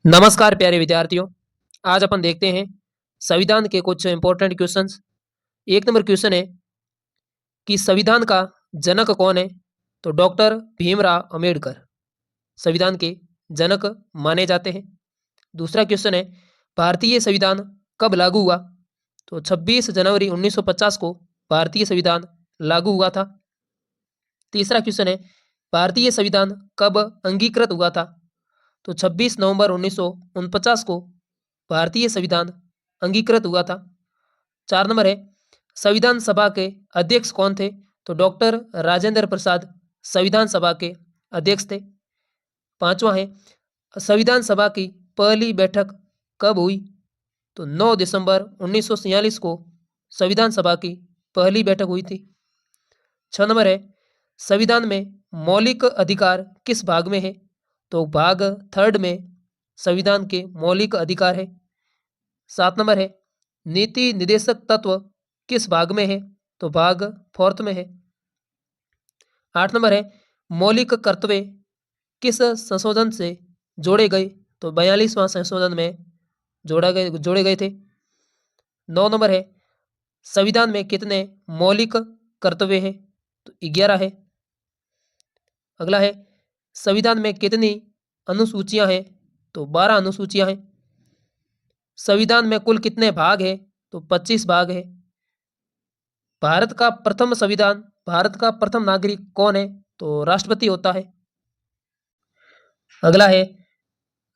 नमस्कार प्यारे विद्यार्थियों। आज अपन देखते हैं संविधान के कुछ इंपॉर्टेंट क्वेश्चंस। एक नंबर क्वेश्चन है कि संविधान का जनक कौन है? तो डॉक्टर भीमराव अंबेडकर संविधान के जनक माने जाते हैं। दूसरा क्वेश्चन है भारतीय संविधान कब लागू हुआ? तो 26 जनवरी 1950 को भारतीय संविधान लागू हुआ था। तीसरा क्वेश्चन है भारतीय संविधान कब अंगीकृत हुआ था? तो 26 नवंबर 1949 को भारतीय संविधान अंगीकृत हुआ था। 4 नंबर है संविधान सभा के अध्यक्ष कौन थे? तो डॉक्टर राजेंद्र प्रसाद संविधान सभा के अध्यक्ष थे। 5वां है संविधान सभा की पहली बैठक कब हुई? तो 9 दिसंबर 1947 को संविधान सभा की पहली बैठक हुई थी। 6 नंबर है संविधान में मौलिक अधिकार किस भाग में है? तो भाग 3 में संविधान के मौलिक अधिकार है। 7 नंबर है नीति निर्देशक तत्व किस भाग में है? तो भाग 4 में है। 8 नंबर है मौलिक कर्तव्य किस संशोधन से जोड़े गए? तो 42वां संशोधन में जोड़े गए थे। 9 नंबर है संविधान में कितने मौलिक कर्तव्य हैं? तो 11 है। अगला है संविधान में कितनी अनुसूचियां हैं? तो 12 अनुसूचियां हैं। संविधान में कुल कितने भाग हैं? तो 25 भाग है। भारत का प्रथम संविधान, भारत का प्रथम नागरिक कौन है? तो राष्ट्रपति होता है। अगला है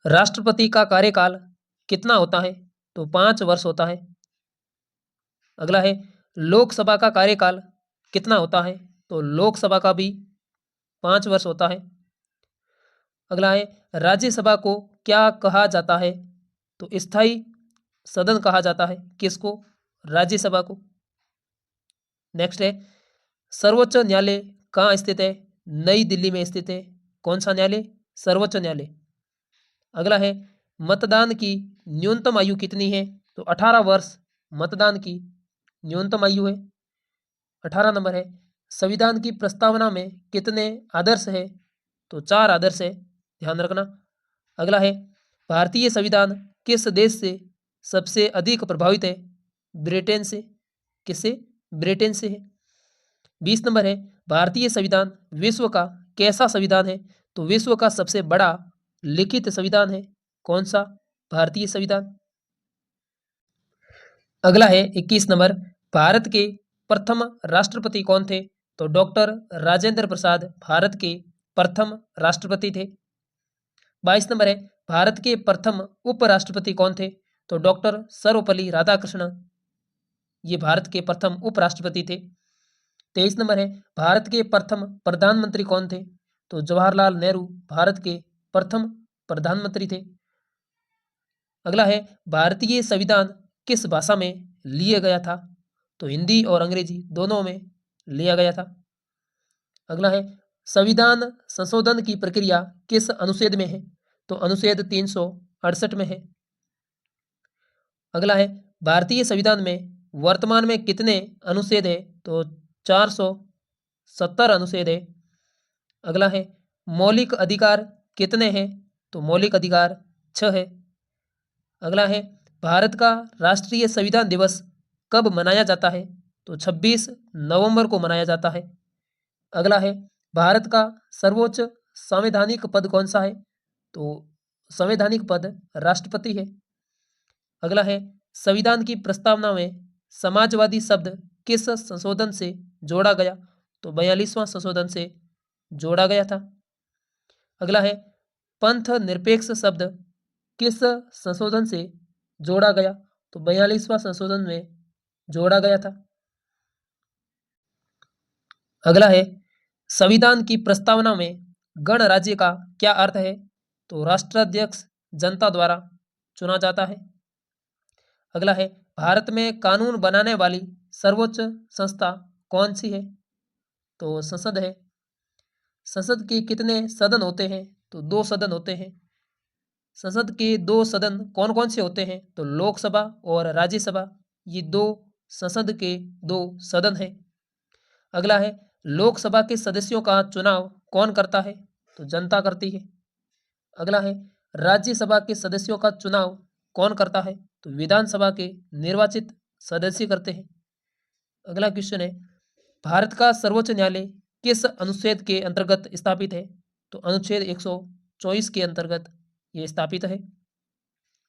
राष्ट्रपति का कार्यकाल कितना होता है? तो 5 वर्ष होता है। अगला है लोकसभा का कार्यकाल कितना होता है? तो लोकसभा का भी 5 वर्ष होता है। अगला है राज्यसभा को क्या कहा जाता है? तो स्थायी सदन कहा जाता है। किसको? राज्यसभा को। नेक्स्ट है सर्वोच्च न्यायालय कहाँ स्थित है? नई दिल्ली में स्थित है। कौन सा न्यायालय? सर्वोच्च न्यायालय। अगला है मतदान की न्यूनतम आयु कितनी है? तो 18 वर्ष मतदान की न्यूनतम आयु है। 18 नंबर है संविधान की प्रस्तावना में कितने आदर्श है? तो 4 आदर्श है, ध्यान रखना। अगला है भारतीय संविधान किस देश से सबसे अधिक प्रभावित है? ब्रिटेन से। किससे? ब्रिटेन से है। 20 नंबर है भारतीय संविधान विश्व का कैसा संविधान है? तो विश्व का सबसे बड़ा लिखित संविधान है। कौन सा? भारतीय संविधान। अगला है 21 नंबर भारत के प्रथम राष्ट्रपति कौन थे? तो डॉक्टर राजेंद्र प्रसाद भारत के प्रथम राष्ट्रपति थे। 22 नंबर है भारत के प्रथम उपराष्ट्रपति कौन थे? तो डॉक्टर सर्वपल्ली राधाकृष्णन ये भारत के प्रथम उपराष्ट्रपति थे। 23 नंबर है भारत के प्रथम प्रधानमंत्री कौन थे? तो जवाहरलाल नेहरू भारत के प्रथम प्रधानमंत्री थे। अगला है भारतीय संविधान किस भाषा में लिया गया था? तो हिंदी और अंग्रेजी दोनों में लिया गया था। अगला है संविधान संशोधन की प्रक्रिया किस अनुच्छेद में है? तो अनुच्छेद 368 में है। अगला है भारतीय संविधान में वर्तमान में कितने अनुच्छेद है? तो 470 अनुच्छेद है। अगला है मौलिक अधिकार कितने हैं? तो मौलिक अधिकार 6 है। अगला है भारत का राष्ट्रीय संविधान दिवस कब मनाया जाता है? तो 26 नवंबर को मनाया जाता है। अगला है भारत का सर्वोच्च संवैधानिक पद कौन सा है? तो संवैधानिक पद राष्ट्रपति है। अगला है संविधान की प्रस्तावना में समाजवादी शब्द किस संशोधन से जोड़ा गया? तो 42वां संशोधन से जोड़ा गया था। अगला है पंथ निरपेक्ष शब्द किस संशोधन से जोड़ा गया? तो 42वां संशोधन में जोड़ा गया था। अगला है संविधान की प्रस्तावना में गणराज्य का क्या अर्थ है? तो राष्ट्राध्यक्ष जनता द्वारा चुना जाता है। अगला है भारत में कानून बनाने वाली सर्वोच्च संस्था कौन सी है? तो संसद है। संसद के कितने सदन होते हैं? तो 2 सदन होते हैं। संसद के 2 सदन कौन कौन से होते हैं? तो लोकसभा और राज्यसभा ये 2 संसद के 2 सदन हैं। अगला है लोकसभा के सदस्यों का चुनाव कौन करता है? तो जनता करती है। अगला है राज्यसभा के सदस्यों का चुनाव कौन करता है? तो विधानसभा के निर्वाचित सदस्य करते हैं। अगला क्वेश्चन है, भारत का सर्वोच्च न्यायालय किस अनुच्छेद के अंतर्गत स्थापित है? तो अनुच्छेद 124 के अंतर्गत ये स्थापित है।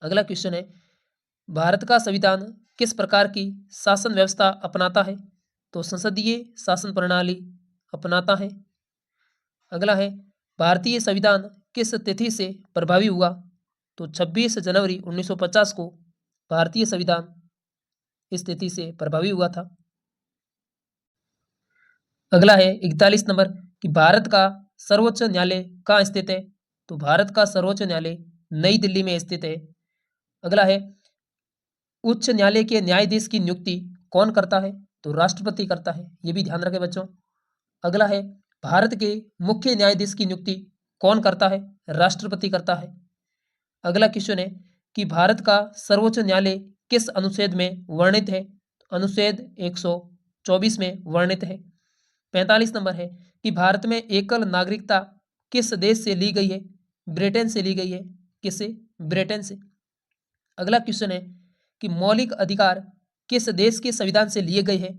अगला क्वेश्चन है, भारत का संविधान किस प्रकार की शासन व्यवस्था अपनाता है? तो संसदीय शासन प्रणाली अपनाता है। अगला है, भारतीय संविधान किस तिथि से प्रभावी हुआ? तो 26 जनवरी 1950 को भारतीय संविधान इस तिथि से प्रभावी हुआ था। अगला है 41 नंबर कि भारत का सर्वोच्च न्यायालय कहाँ स्थित है? तो भारत का सर्वोच्च न्यायालय नई दिल्ली में स्थित है। अगला है, उच्च न्यायालय के न्यायाधीश की नियुक्ति कौन करता है? तो राष्ट्रपति करता है। ये भी ध्यान रखें बच्चों। अगला है, भारत के मुख्य न्यायाधीश की नियुक्ति कौन करता है? राष्ट्रपति करता है। अगला क्वेश्चन है कि भारत का सर्वोच्च न्यायालय किस अनुच्छेद में वर्णित है? अनुच्छेद 124 में वर्णित है। 45 नंबर है कि भारत में एकल नागरिकता किस देश से ली गई है? ब्रिटेन से ली गई है। किससे? ब्रिटेन से। अगला क्वेश्चन है कि मौलिक अधिकार किस देश के संविधान से लिए गए हैं?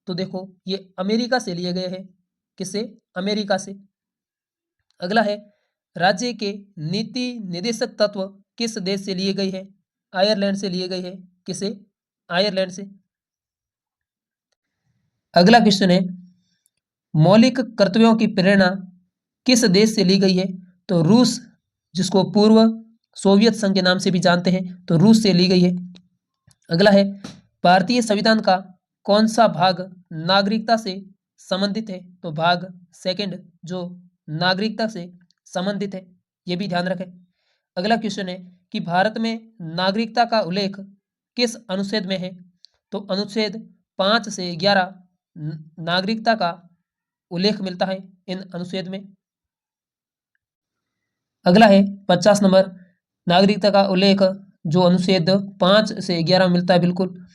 तो देखो ये अमेरिका से लिए गए हैं। किससे? अमेरिका से। अगला है, राज्य के नीति निर्देशक तत्व किस देश से लिए गए हैं? आयरलैंड से लिए गए हैं। किसे? आयरलैंड से। अगला क्वेश्चन है, मौलिक कर्तव्यों की प्रेरणा किस देश से ली गई है? तो रूस, जिसको पूर्व सोवियत संघ के नाम से भी जानते हैं, तो रूस से ली गई है। अगला है, भारतीय संविधान का कौन सा भाग नागरिकता से संबंधित है? तो भाग सेकंड जो नागरिकता से संबंधित है। ये भी ध्यान रखें। अगला क्वेश्चन है कि भारत में नागरिकता का उल्लेख किस अनुच्छेद में है? तो अनुच्छेद 5 से 11 नागरिकता का उल्लेख मिलता है इन अनुच्छेद में। अगला है 50 नंबर, नागरिकता का उल्लेख जो अनुच्छेद 5 से 11 मिलता है, बिल्कुल।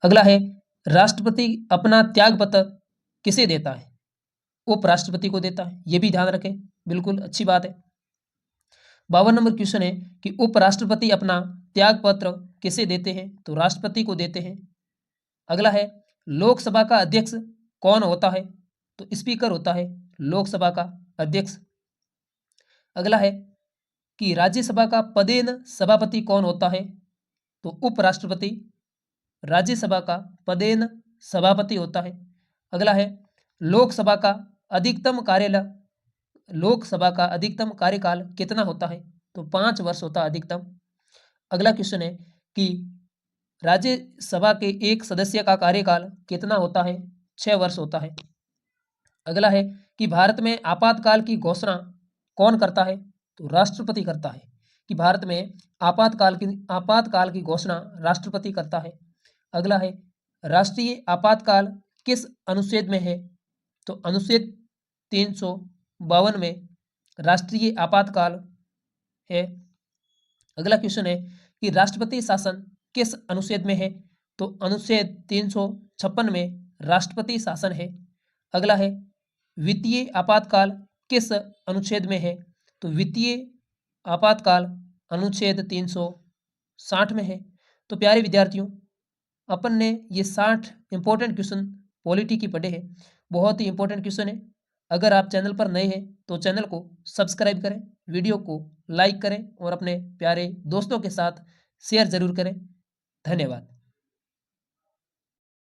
अगला है, राष्ट्रपति अपना त्याग पत्र किसे देता है? उपराष्ट्रपति को देता है। ये भी ध्यान रखें, बिल्कुल अच्छी बात है। 52 नंबर क्वेश्चन है कि उपराष्ट्रपति अपना त्याग पत्र किसे देते हैं? तो राष्ट्रपति को देते हैं। अगला है, लोकसभा का अध्यक्ष कौन होता है? तो स्पीकर होता है लोकसभा का अध्यक्ष। अगला है कि राज्यसभा का पदेन सभापति कौन होता है? तो उपराष्ट्रपति राज्यसभा का पदेन सभापति होता है। अगला है, लोकसभा का अधिकतम कार्यकाल कितना होता है? तो 5 वर्ष होता है अधिकतम। अगला क्वेश्चन है कि राज्यसभा के एक सदस्य का कार्यकाल कितना होता है? 6 वर्ष होता है। अगला है कि भारत में आपातकाल की घोषणा कौन करता है? तो राष्ट्रपति करता है। कि भारत में आपातकाल की घोषणा राष्ट्रपति करता है। अगला है, राष्ट्रीय आपातकाल किस अनुच्छेद में है? तो अनुच्छेद 352 में राष्ट्रीय आपातकाल है। अगला क्वेश्चन है कि राष्ट्रपति शासन किस अनुच्छेद में है? तो अनुच्छेद 356 में राष्ट्रपति शासन है। अगला है, वित्तीय आपातकाल किस अनुच्छेद में है? तो वित्तीय आपातकाल अनुच्छेद 360 में है। तो प्यारे विद्यार्थियों, अपन ने ये 60 इंपॉर्टेंट क्वेश्चन पॉलिटी की पढ़े हैं। बहुत ही इंपॉर्टेंट क्वेश्चन है। अगर आप चैनल पर नए हैं तो चैनल को सब्सक्राइब करें, वीडियो को लाइक करें और अपने प्यारे दोस्तों के साथ शेयर जरूर करें। धन्यवाद।